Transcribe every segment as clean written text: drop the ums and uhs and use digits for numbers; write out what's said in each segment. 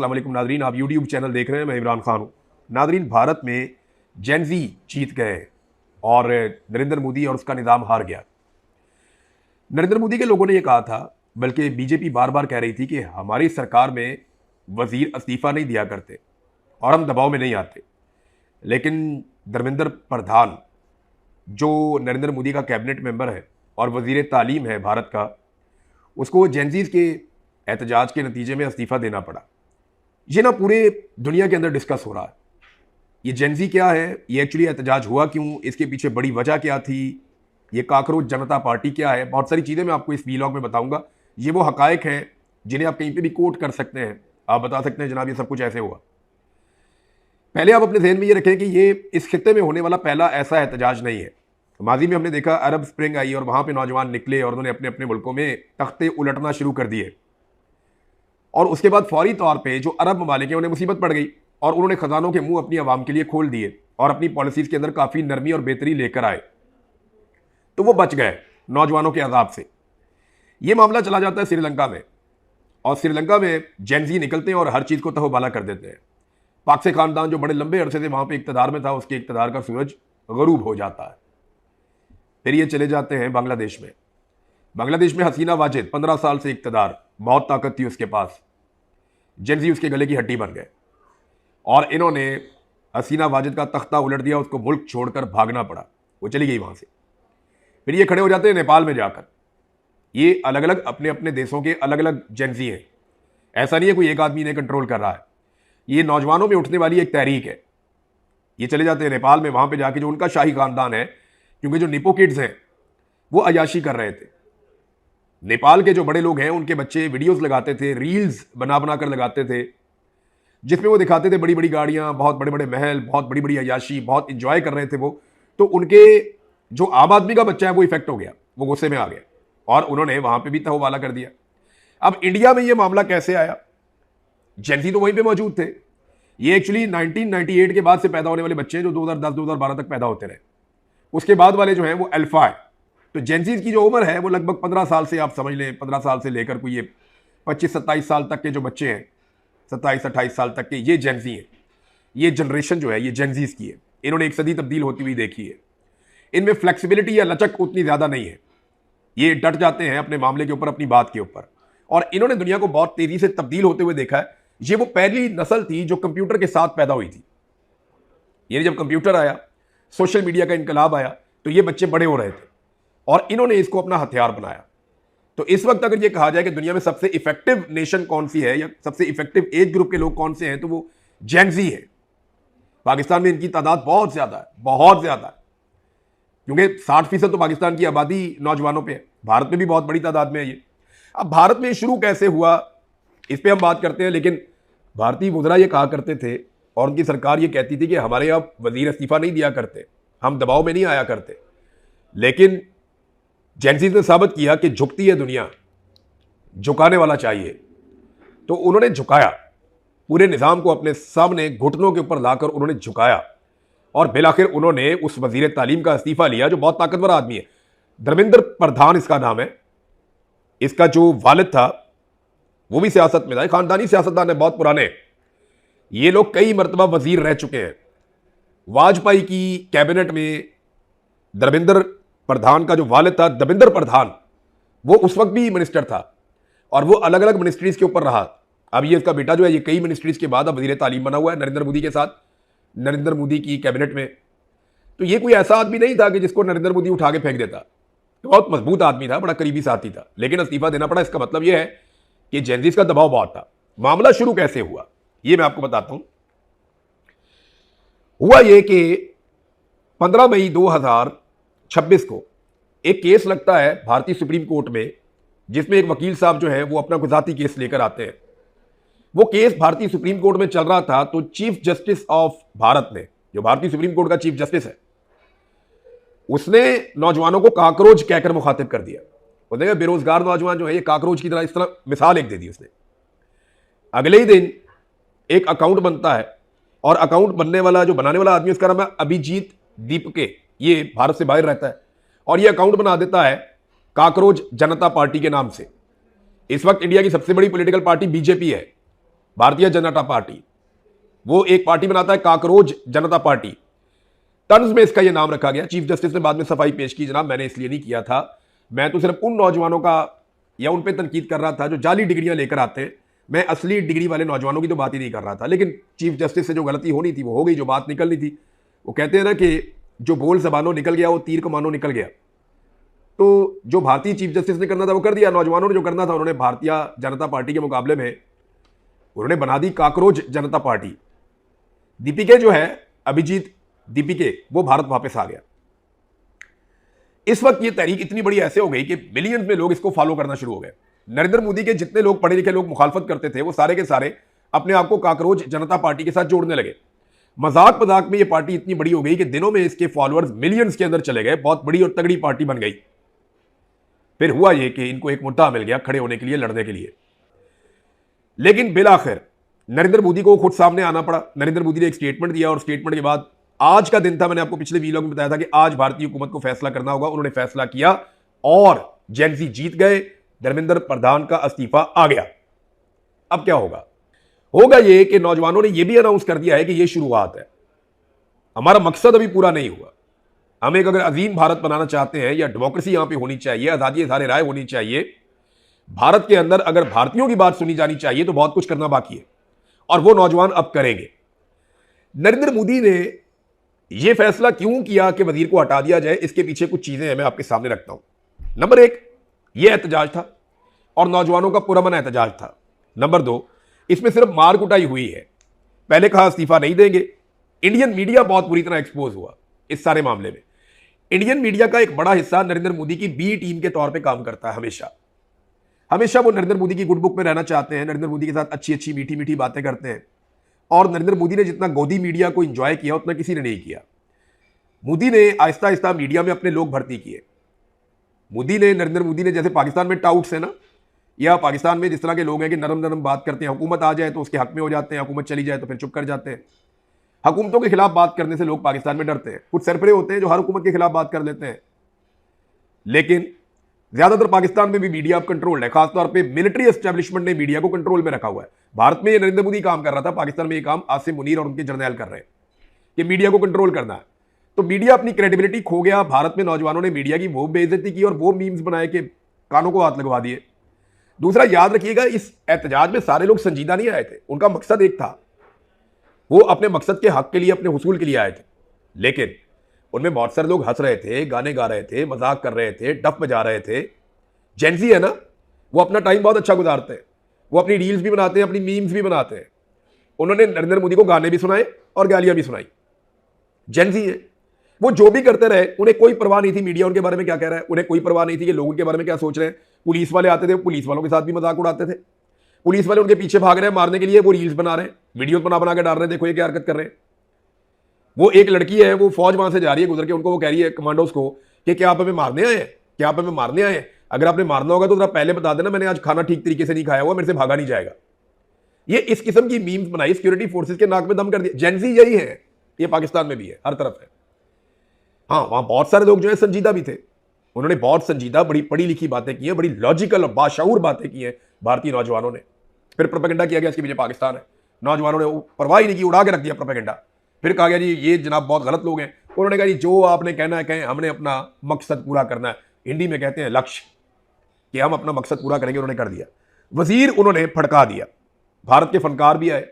अस्सलाम वालेकुम नादरीन, आप यूट्यूब चैनल देख रहे हैं। मैं इमरान खान हूँ। नादरीन, भारत में जेन ज़ी जीत गए और नरेंद्र मोदी और उसका निज़ाम हार गया। नरेंद्र मोदी के लोगों ने यह कहा था, बल्कि बीजेपी बार बार कह रही थी कि हमारी सरकार में वजीर इस्तीफ़ा नहीं दिया करते और हम दबाव में नहीं आते। लेकिन धर्मेंद्र प्रधान, जो नरेंद्र मोदी का कैबिनेट मेंबर है और वजीर तालीम है भारत का, उसको जेनजीज के एहतजाज के नतीजे में इस्तीफ़ा देना पड़ा। ये ना पूरे दुनिया के अंदर डिस्कस हो रहा है। ये जेनजी क्या है, ये एक्चुअली एहतजाज हुआ क्यों, इसके पीछे बड़ी वजह क्या थी, ये काकरोच जनता पार्टी क्या है, बहुत सारी चीज़ें मैं आपको इस वीलॉग में बताऊंगा। ये वो हकायक हैं जिन्हें आप कहीं पे भी कोट कर सकते हैं, आप बता सकते हैं जनाब ये सब कुछ ऐसे हुआ। पहले आप अपने जहन में ये रखें कि ये इस खित्ते में होने वाला पहला ऐसा एहतजाज नहीं है। माजी में हमने देखा अरब स्प्रिंग आई और वहाँ पे नौजवान निकले और उन्होंने अपने अपने मुल्कों में तख्ते उलटना शुरू कर दिए, और उसके बाद फौरी तौर पे जो अरब ममालिक हैं उन्हें मुसीबत पड़ गई और उन्होंने खजानों के मुंह अपनी आवाम के लिए खोल दिए और अपनी पॉलिसीज के अंदर काफ़ी नरमी और बेहतरी लेकर आए, तो वो बच गए नौजवानों के अजाब से। ये मामला चला जाता है श्रीलंका में, और श्रीलंका में जेनजी निकलते हैं और हर चीज़ को तहबाला कर देते हैं। पाक से खानदान जो बड़े लंबे अरसे से वहाँ पे इक़्तिदार में था, उसके इक़्तिदार का सूरज गरूब हो जाता है। फिर ये चले जाते हैं बांग्लादेश में। बांग्लादेश में हसीना वाजिद 15 साल से इक़्तिदार, बहुत ताकत थी उसके पास, जेनजी उसके गले की हड्डी बन गए और इन्होंने हसीना वाजिद का तख्ता उलट दिया, उसको मुल्क छोड़कर भागना पड़ा, वो चली गई वहाँ से। फिर ये खड़े हो जाते हैं नेपाल में जाकर। ये अलग अलग अपने अपने देशों के अलग अलग जेनजी हैं, ऐसा नहीं है कोई एक आदमी ने कंट्रोल कर रहा है। ये नौजवानों में उठने वाली एक तहरीक है। ये चले जाते हैं नेपाल में, वहाँ पर जाके जो उनका शाही खानदान है, क्योंकि जो निपो किड्स हैं वो अयाशी कर रहे थे। नेपाल के जो बड़े लोग हैं उनके बच्चे वीडियोस लगाते थे, रील्स बना बना कर लगाते थे, जिसमें वो दिखाते थे बड़ी बड़ी गाड़ियां, बहुत बड़े बड़े महल, बहुत बड़ी बड़ी अयाशी, बहुत इंजॉय कर रहे थे वो। तो उनके जो आम आदमी का बच्चा है वो इफेक्ट हो गया, वो गुस्से में आ गया और उन्होंने वहां पे भी तहवाला कर दिया। अब इंडिया में ये मामला कैसे आया? जेनजी तो वहीं पर मौजूद थे। ये एक्चुअली 1998 के बाद से पैदा होने वाले बच्चे हैं जो 2010-2012 तक पैदा होते रहे। उसके बाद वाले जो हैं वो अल्फा है। तो जेनजीज की जो उम्र है वो लगभग 15 साल से, आप समझ लें 15 साल से लेकर कोई ये 25-27 साल तक के जो बच्चे हैं, 27-28 साल तक के, ये जेनजी हैं। ये जनरेशन जो है ये जेनजीज की है। इन्होंने एक सदी तब्दील होती हुई देखी है। इनमें फ्लेक्सिबिलिटी या लचक उतनी ज़्यादा नहीं है। ये डट जाते हैं अपने मामले के ऊपर, अपनी बात के ऊपर, और इन्होंने दुनिया को बहुत तेज़ी से तब्दील होते हुए देखा है। ये वो पहली नस्ल थी जो कंप्यूटर के साथ पैदा हुई थी। ये जब कंप्यूटर आया, सोशल मीडिया का इनकलाब आया, तो ये बच्चे बड़े हो रहे थे और इन्होंने इसको अपना हथियार बनाया। तो इस वक्त अगर ये कहा जाए कि दुनिया में सबसे इफेक्टिव नेशन कौन सी है या सबसे इफेक्टिव एज ग्रुप के लोग कौन से हैं, तो वो जेनजी है। पाकिस्तान में इनकी तादाद बहुत ज्यादा है, बहुत ज्यादा है, क्योंकि 60% तो पाकिस्तान की आबादी नौजवानों पे है। भारत में भी बहुत बड़ी तादाद में है ये। अब भारत में शुरू कैसे हुआ इस पर हम बात करते हैं, लेकिन भारतीय वुज़रा ये कहा करते थे और उनकी सरकार ये कहती थी कि हमारे यहाँ वजीर इस्तीफा नहीं दिया करते, हम दबाव में नहीं आया करते। लेकिन जेनजीज ने साबित किया कि झुकती है दुनिया, झुकाने वाला चाहिए। तो उन्होंने झुकाया, पूरे निज़ाम को अपने सामने घुटनों के ऊपर लाकर उन्होंने झुकाया और बिलाखिर उन्होंने उस वजीर तालीम का इस्तीफा लिया जो बहुत ताकतवर आदमी है। धर्मेंद्र प्रधान इसका नाम है। इसका जो वालिद था वो भी सियासत में था, खानदानी सियासतदान है, बहुत पुराने। ये लोग कई मरतबा वजीर रह चुके हैं। वाजपेयी की कैबिनेट में धर्मेंद्र प्रधान का जो वालिद था दविंदर प्रधान, वो उस वक्त भी मिनिस्टर था और वो अलग अलग मिनिस्ट्रीज के ऊपर रहा। अब ये इसका बेटा जो है ये कई मिनिस्ट्रीज के बाद अब वजीर तालीम बना हुआ है नरेंद्र मोदी के साथ, नरेंद्र मोदी की कैबिनेट में। तो ये कोई ऐसा आदमी नहीं था कि जिसको नरेंद्र मोदी उठा के फेंक देता। तो बहुत मजबूत आदमी था, बड़ा करीबी साथी था, लेकिन इस्तीफा देना पड़ा। इसका मतलब यह है कि जेनजीज का दबाव बहुत था। मामला शुरू कैसे हुआ ये मैं आपको बताता हूं। हुआ यह कि 15 मई 2026 को एक केस लगता है भारतीय सुप्रीम कोर्ट में, जिसमें एक वकील साहब जो है वो अपना गुजाती केस लेकर आते हैं। वो केस भारतीय सुप्रीम कोर्ट में चल रहा था, तो चीफ जस्टिस ऑफ भारत ने, जो भारतीय सुप्रीम कोर्ट का चीफ जस्टिस है, उसने नौजवानों को काकरोच कहकर मुखातिब कर दिया। वो देखा बेरोजगार नौजवान जो है ये काकरोच की तरह, इस तरह मिसाल एक दे दी उसने। अगले ही दिन एक अकाउंट बनता है और अकाउंट बनने वाला, जो बनाने वाला आदमी, उसका नाम है अभिजीत दीपके। ये भारत से बाहर रहता है और ये अकाउंट बना देता है काकरोच जनता पार्टी के नाम से। इस वक्त इंडिया की सबसे बड़ी पॉलिटिकल पार्टी बीजेपी है, भारतीय जनता पार्टी, वो एक पार्टी बनाता है काकरोच जनता पार्टी। तंज में इसका ये नाम रखा गया। चीफ जस्टिस ने बाद में सफाई पेश की, जनाब मैंने इसलिए नहीं किया था, मैं तो सिर्फ उन नौजवानों का या उन पे तनकीद कर रहा था जो जाली डिग्रियां लेकर आते हैं, मैं असली डिग्री वाले नौजवानों की तो बात ही नहीं कर रहा था। लेकिन चीफ जस्टिस से जो गलती होनी थी वो हो गई, जो बात निकलनी थी। वो कहते हैं ना कि जो बोल जबानों निकल गया वो तीर कमानों निकल गया। तो जो भारतीय चीफ जस्टिस ने करना था वो कर दिया, नौजवानों ने जो करना था उन्होंने भारतीय जनता पार्टी के मुकाबले में उन्होंने बना दी काकरोच जनता पार्टी। दीपिके जो है, अभिजीत दीपिके, वो भारत वापस आ गया। इस वक्त ये तहरीक इतनी बड़ी ऐसे हो गई कि मिलियंस में लोग इसको फॉलो करना शुरू हो गए। नरेंद्र मोदी के जितने लोग पढ़े लिखे लोग मुखालफत करते थे वो सारे के सारे अपने आप को काकरोच जनता पार्टी के साथ जोड़ने लगे। मजाक मजाक में ये पार्टी इतनी बड़ी हो गई कि दिनों में इसके फॉलोअर्स मिलियंस के अंदर चले गए, बहुत बड़ी और तगड़ी पार्टी बन गई। फिर हुआ ये कि इनको एक मुद्दा मिल गया खड़े होने के लिए, लड़ने के लिए। लेकिन बिलाखिर नरेंद्र मोदी को खुद सामने आना पड़ा। नरेंद्र मोदी ने एक स्टेटमेंट दिया और स्टेटमेंट के बाद आज का दिन था, मैंने आपको पिछले वीडियो में बताया था कि आज भारतीय हुकूमत को फैसला करना होगा। उन्होंने फैसला किया और जेनजी जीत गए, धर्मेंद्र प्रधान का इस्तीफा आ गया। अब क्या होगा? होगा ये कि नौजवानों ने यह भी अनाउंस कर दिया है कि यह शुरुआत है, हमारा मकसद अभी पूरा नहीं हुआ। हम एक अगर अजीम भारत बनाना चाहते हैं या डेमोक्रेसी यहां पे होनी चाहिए, आजादी इज़हार राय होनी चाहिए, भारत के अंदर अगर भारतीयों की बात सुनी जानी चाहिए तो बहुत कुछ करना बाकी है और वो नौजवान अब करेंगे। नरेंद्र मोदी ने यह फैसला क्यों किया कि वजीर को हटा दिया जाए, इसके पीछे कुछ चीजें हैं, मैं आपके सामने रखता हूं। नंबर एक, यह एहतजाज था और नौजवानों का पुरअमन एहतजाज था। नंबर दो, इसमें सिर्फ मार कुटाई हुई है। पहले कहा इस्तीफा नहीं देंगे। इंडियन मीडिया बहुत बुरी तरह एक्सपोज हुआ इस सारे मामले में। इंडियन मीडिया का एक बड़ा हिस्सा नरेंद्र मोदी की बी टीम के तौर पे काम करता है। हमेशा हमेशा वो नरेंद्र मोदी की गुड बुक में रहना चाहते हैं, नरेंद्र मोदी के साथ अच्छी अच्छी मीठी मीठी बातें करते हैं। और नरेंद्र मोदी ने जितना गोदी मीडिया को एंजॉय किया उतना किसी ने नहीं किया। मोदी ने आहिस्ता आहिस्ता मीडिया में अपने लोग भर्ती किए। नरेंद्र मोदी ने, जैसे पाकिस्तान में टाउट्स है ना, या पाकिस्तान में जिस तरह के लोग हैं कि नरम नरम बात करते हैं, हुकूमत आ जाए तो उसके हक में हो जाते हैं, हुकूमत चली जाए तो फिर चुप कर जाते हैं। हुकूमतों के खिलाफ बात करने से लोग पाकिस्तान में डरते हैं। कुछ सरपरे होते हैं जो हर हुकूमत के खिलाफ बात कर लेते हैं, लेकिन ज्यादातर पाकिस्तान में भी मीडिया अब कंट्रोल्ड है। खासतौर पे मिलिट्री एस्टेब्लिशमेंट ने मीडिया को कंट्रोल में रखा हुआ है। भारत में ये नरेंद्र मोदी काम कर रहा था, पाकिस्तान में ये काम आसिम मुनीर और उनके जर्नैल कर रहे हैं कि मीडिया को कंट्रोल करना है। तो मीडिया अपनी क्रेडिबिलिटी खो गया। भारत में नौजवानों ने मीडिया की वो बेइज्जती की और वो मीम्स बनाए कि कानों को हाथ लगवा दिए। दूसरा, याद रखिएगा, इस एहतजाज में सारे लोग संजीदा नहीं आए थे। उनका मकसद एक था, वो अपने मकसद के हक के लिए, अपने हुसूल के लिए आए थे। लेकिन उनमें बहुत सारे लोग हंस रहे थे, गाने गा रहे थे, मजाक कर रहे थे, डफ बजा रहे थे। जेंजी है ना, वो अपना टाइम बहुत अच्छा गुजारते हैं, वो अपनी रील्स भी बनाते हैं, अपनी मीम्स भी बनाते हैं। उन्होंने नरेंद्र मोदी को गाने भी सुनाए और गालियां भी सुनाई। जेंजी है, वो जो भी करते रहे, उन्हें कोई परवाह नहीं थी मीडिया उनके बारे में क्या कह रहा है, उन्हें कोई परवाह नहीं थी कि लोग उनके बारे में क्या सोच रहे हैं। पुलिस वाले आते थे, पुलिस वालों के साथ भी मजाक उड़ाते थे। पुलिस वाले उनके पीछे भाग रहे हैं मारने के लिए, वो रील्स बना रहे हैं, वीडियो बना बना के डाल रहे हैं, देखो ये क्या हरकत कर रहे हैं। वो एक लड़की है, वो फौज वहां से जा रही है गुजर के, उनको वो कह रही है कमांडोज को कि क्या आप हमें मारने आए हैं, क्या आप हमें मारने आए हैं? अगर आपने मारना होगा तो जरा पहले बता देना, मैंने आज खाना ठीक तरीके से नहीं खाया हुआ, मेरे से भागा नहीं जाएगा। ये इस किस्म की मीम्स बनाई, सिक्योरिटी फोर्सेस के नाक में दम कर दिया। जेंजी यही है, ये पाकिस्तान में भी है, हर तरफ है। हाँ, वहां बहुत सारे लोग जो है संजीदा भी थे, उन्होंने बहुत संजीदा, बड़ी पढ़ी लिखी बातें की हैं, बड़ी लॉजिकल और बाशऊर बातें की हैं भारतीय नौजवानों ने। फिर प्रोपेगेंडा किया गया इसके पीछे पाकिस्तान है। नौजवानों ने परवाह ही नहीं की, उड़ा के रख दिया प्रोपेगेंडा। फिर कहा गया जी ये जनाब बहुत गलत लोग हैं। उन्होंने कहा जी जो आपने कहना है कहें, हमने अपना मकसद पूरा करना है। हिंदी में कहते हैं लक्ष्य, कि हम अपना मकसद पूरा करेंगे। उन्होंने कर दिया। वजीर उन्होंने फटका दिया। भारत के फनकार भी आए,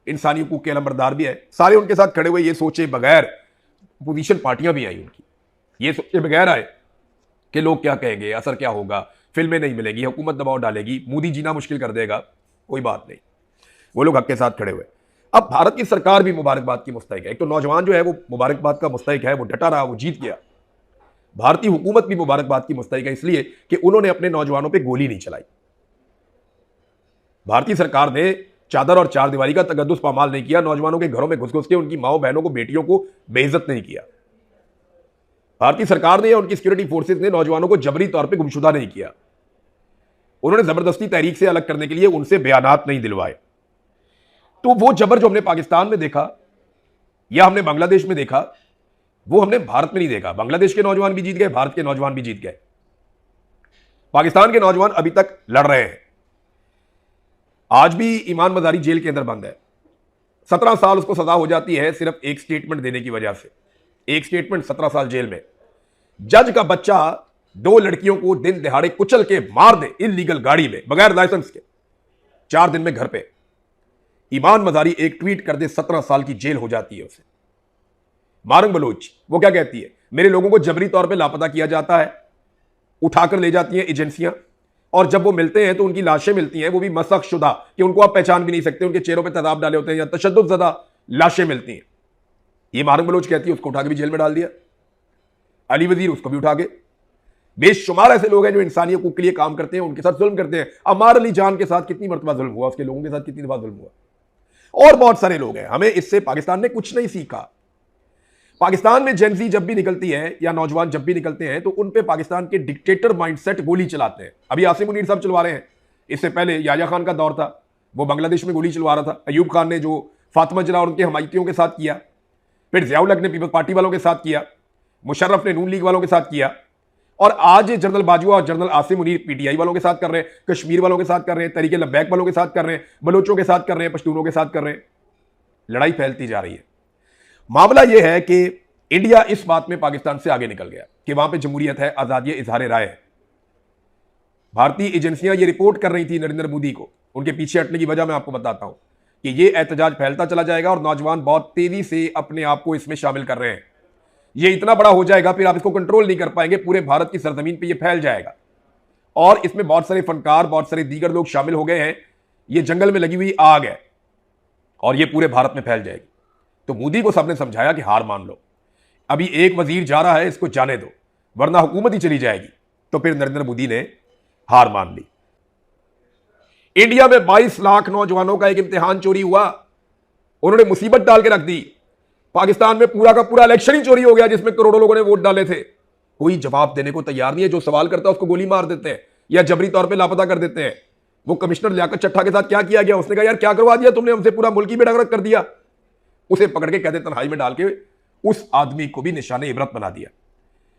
इंसानी हकूक के अलमबरदार भी आए, सारे उनके साथ खड़े हुए, ये सोचे बगैर। पोजीशन पार्टियां भी आई उनकी, ये सोचे बगैर आए कि लोग क्या कहेंगे, असर क्या होगा, फिल्में नहीं मिलेंगी, हुकूमत दबाव डालेगी, मोदी जीना मुश्किल कर देगा। कोई बात नहीं, वो लोग हक के साथ खड़े हुए। अब भारत की सरकार भी मुबारकबाद की मुस्तहिक है। एक तो नौजवान जो है वो मुबारकबाद का मुस्तहिक है, वो डटा रहा, वो जीत गया। भारतीय हुकूमत भी मुबारकबाद की मुस्तहिक है, इसलिए कि उन्होंने अपने नौजवानों पर गोली नहीं चलाई। भारतीय सरकार ने चादर और चार दीवारी का तकद्दुस पामाल नहीं किया, नौजवानों के घरों में घुस घुस के उनकी माओ बहनों को, बेटियों को बेइज्जत नहीं किया। भारतीय सरकार ने या उनकी सिक्योरिटी फोर्सेस ने नौजवानों को जबरी तौर पे गुमशुदा नहीं किया। उन्होंने जबरदस्ती तहरीक से अलग करने के लिए उनसे बयानात नहीं दिलवाए। तो वो जबर जो हमने पाकिस्तान में देखा या हमने बांग्लादेश में देखा, वो हमने भारत में नहीं देखा। बांग्लादेश के नौजवान भी जीत गए, भारत के नौजवान भी जीत गए। पाकिस्तान के नौजवान अभी तक लड़ रहे हैं। आज भी ईमान मजारी जेल के अंदर बंद है। 17 साल उसको सजा हो जाती है सिर्फ एक स्टेटमेंट देने की वजह से। एक स्टेटमेंट, 17 साल जेल में। जज का बच्चा 2 लड़कियों को दिन दिहाड़े कुचल के मार दे इल्लीगल गाड़ी में बगैर लाइसेंस के, 4 दिन में घर पे। ईमान मजारी एक ट्वीट कर दे, 17 साल की जेल हो जाती है उसे। मारंग बलोच वो क्या कहती है, मेरे लोगों को जबरी तौर पे लापता किया जाता है, उठाकर ले जाती हैं एजेंसियां, और जब वो मिलते हैं तो उनकी लाशें मिलती हैं, वो भी मसख शुदा कि उनको आप पहचान भी नहीं सकते, उनके चेहरों पे तेजाब डाले होते हैं, या तशद्दुद ज़दा लाशें मिलती हैं। ये मारंग बलोच कहती है, उसको उठा के भी जेल में डाल दिया। अली वजीर उसको भी उठा के। बेशुमार ऐसे लोग हैं जो इंसानियत के लिए काम करते हैं, उनके साथ जुल्म करते हैं। अमार अली जान के साथ कितनी मरतबा जुल्म हुआ, उसके लोगों के साथ कितनी दफा जुल्म हुआ, और बहुत सारे लोग हैं। हमें इससे पाकिस्तान ने कुछ नहीं सीखा। पाकिस्तान में जेनजी जब भी निकलती है या नौजवान जब भी निकलते हैं तो उन पे पाकिस्तान के डिक्टेटर माइंडसेट गोली चलाते हैं। अभी आसिम मुनीर साहब चलवा रहे हैं, इससे पहले याया खान का दौर था, वो बांग्लादेश में गोली चलवा रहा था। अयूब खान ने जो फातिमा जरा और उनके हमायतियों के साथ किया, फिर ज़ियाउल हक ने पीपल्स पार्टी वालों के साथ किया, मुशर्रफ ने नून लीग वालों के साथ किया, और आज जनरल बाजवा और जनरल आसिम मुनीर पीटीआई वालों के साथ कर रहे हैं, कश्मीर वालों के साथ कर रहे हैं, तरीके लब्बैक वालों के साथ कर रहे हैं, बलोचों के साथ कर रहे हैं, पश्तूनों के साथ कर रहे हैं। लड़ाई फैलती जा रही है। मामला यह है कि इंडिया इस बात में पाकिस्तान से आगे निकल गया कि वहां पे जमहूरियत है, आजादी इजहार राय है। भारतीय एजेंसियां ये रिपोर्ट कर रही थी नरेंद्र मोदी को, उनके पीछे हटने की वजह मैं आपको बताता हूं कि ये एहतजाज फैलता चला जाएगा और नौजवान बहुत तेजी से अपने आप को इसमें शामिल कर रहे हैं। ये इतना बड़ा हो जाएगा फिर आप इसको कंट्रोल नहीं कर पाएंगे, पूरे भारत की सरजमीन पर यह फैल जाएगा। और इसमें बहुत सारे फनकार, बहुत सारे दीगर लोग शामिल हो गए हैं। ये जंगल में लगी हुई आग है और ये पूरे भारत में फैल जाएगी। तो मोदी को सबने समझाया कि हार मान लो, अभी एक वजीर जा रहा है, इसको जाने दो, वरना हुकूमत ही चली जाएगी। तो फिर नरेंद्र मोदी ने हार मान ली। इंडिया में 22 लाख नौजवानों का एक इम्तिहान चोरी हुआ, उन्होंने मुसीबत डाल के रख दी। पाकिस्तान में पूरा का पूरा इलेक्शन ही चोरी हो गया जिसमें करोड़ों लोगों ने वोट डाले थे। कोई जवाब देने को तैयार नहीं है। जो सवाल करता है उसको गोली मार देते हैं या जबरी तौर पर लापता कर देते हैं। वो कमिश्नर लियाकत चट्टा के साथ क्या किया गया, उसने कहा यार क्या करवा दिया तुमने हमसे, पूरा मुल्क ही बेड़गरक कर दिया। उसे पकड़ के कहते तन्हाई में डाल के उस आदमी को भी निशाने इबरत बना दिया।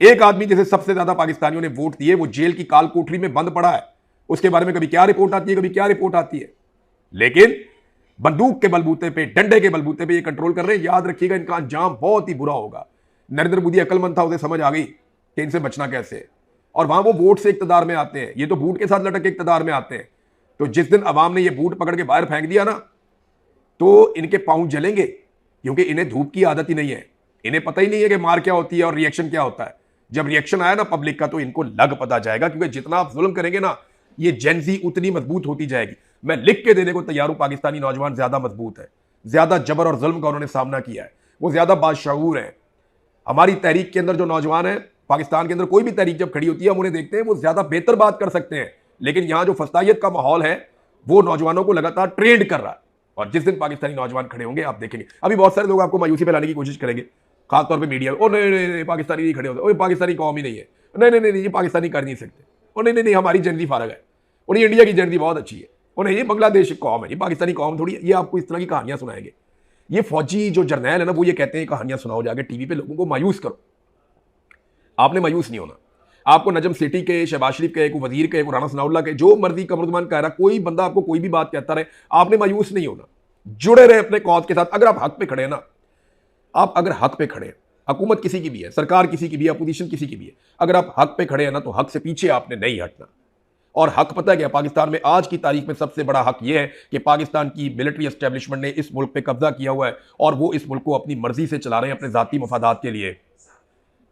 एक आदमी जिसे सबसे ज्यादा पाकिस्तानियों ने वोट दिए, वो जेल की काल कोठरी में बंद पड़ा है। उसके बारे में कभी क्या रिपोर्ट आती है, कभी क्या रिपोर्ट आती है, लेकिन बंदूक के बलबूते पे, डंडे के बलबूते पे ये कंट्रोल कर रहे हैं। याद रखिएगा, इनका अंजाम बहुत ही बुरा होगा। नरेंद्र मोदी अक्लमंद था, उसे समझ आ गई कि इनसे बचना कैसे है। और वहां वो वोट से इक्तदार में आते हैं, ये तो बूट के साथ लटक के इक्तदार में आते हैं। तो जिस दिन अवाम ने ये बूट पकड़ के बाहर फेंक दिया ना, तो इनके पांव जलेंगे, क्योंकि इन्हें धूप की आदत ही नहीं है। इन्हें पता ही नहीं है कि मार क्या होती है और रिएक्शन क्या होता है। जब रिएक्शन आया ना पब्लिक का, तो इनको लग पता जाएगा, क्योंकि जितना आप जुल्म करेंगे ना, ये जेनजी उतनी मजबूत होती जाएगी। मैं लिख के देने को तैयार हूं, पाकिस्तानी नौजवान ज्यादा मजबूत है, ज्यादा जबर और जुल्म का उन्होंने सामना किया है, वो ज्यादा बाशऊर है। हमारी तहरीक के अंदर जो नौजवान है, पाकिस्तान के अंदर कोई भी तहरीक जब खड़ी होती है, हम उन्हें देखते हैं, वो ज्यादा बेहतर बात कर सकते हैं। लेकिन यहां जो फस्तायत का माहौल है, वो नौजवानों को लगातार ट्रेंड कर रहा है। और जिस दिन पाकिस्तानी नौजवान खड़े होंगे, आप देखेंगे अभी बहुत सारे लोग आपको मायूसी फैलाने की कोशिश करेंगे, खासतौर पे मीडिया में। ओ नहीं नहीं नहीं, पाकिस्तानी नहीं खड़े होते, ओ पाकिस्तानी कौम ही नहीं है, नहीं नहीं नहीं, ये पाकिस्तानी कर नहीं सकते, ओ नहीं नहीं नहीं, हमारी जेनजी फारग है, और ये इंडिया की जेनजी बहुत अच्छी है, और नहीं ये बांग्लादेश कौम है, ये पाकिस्तानी कौम थोड़ी है। ये आपको इस तरह की कहानियां सुनाएंगे। ये फौजी जो जर्नैल है ना, वो ये कहते हैं कहानियां सुनाओ जाके टीवी पे, लोगों को मायूस करो। आपने मायूस नहीं होना। आपको नजम सेठी के, शहबाज शरीफ के, को वजीर के, को राना सनाउल्लाह के, जो मर्जी कमरुद्दमान कह रहा, कोई बंदा आपको कोई भी बात कहता रहे, आपने मायूस नहीं होना। जुड़े रहे अपने कौज के साथ। अगर आप हक पे खड़े हैं ना, आप अगर हक पे खड़े हैं, हुकूमत किसी की भी है, सरकार किसी की भी है, अपोजिशन किसी की भी है, अगर आप हक पे खड़े हैं ना, तो हक से पीछे आपने नहीं हटना। और हक पता है क्या, पाकिस्तान में आज की तारीख में सबसे बड़ा हक यह है कि पाकिस्तान की मिलिट्री एस्टेब्लिशमेंट ने इस मुल्क पे कब्जा किया हुआ है और वो इस मुल्क को अपनी मर्जी से चला रहे हैं, अपने जाती मफादात के लिए।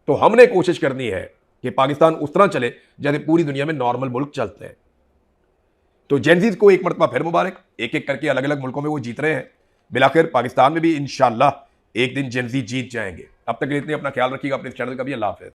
तो हमने कोशिश करनी है कि पाकिस्तान उस तरह चले जैसे पूरी दुनिया में नॉर्मल मुल्क चलते हैं। तो जेनजीज को एक मरतबा फिर मुबारक, एक एक करके अलग अलग मुल्कों में वो जीत रहे हैं। बिलाखिर पाकिस्तान में भी इंशाअल्लाह एक दिन जेनजी जीत जाएंगे। अब तक के लिए इतने, अपना ख्याल रखिएगा, अपने चैनल का भी। अल्लाह हाफ़िज़।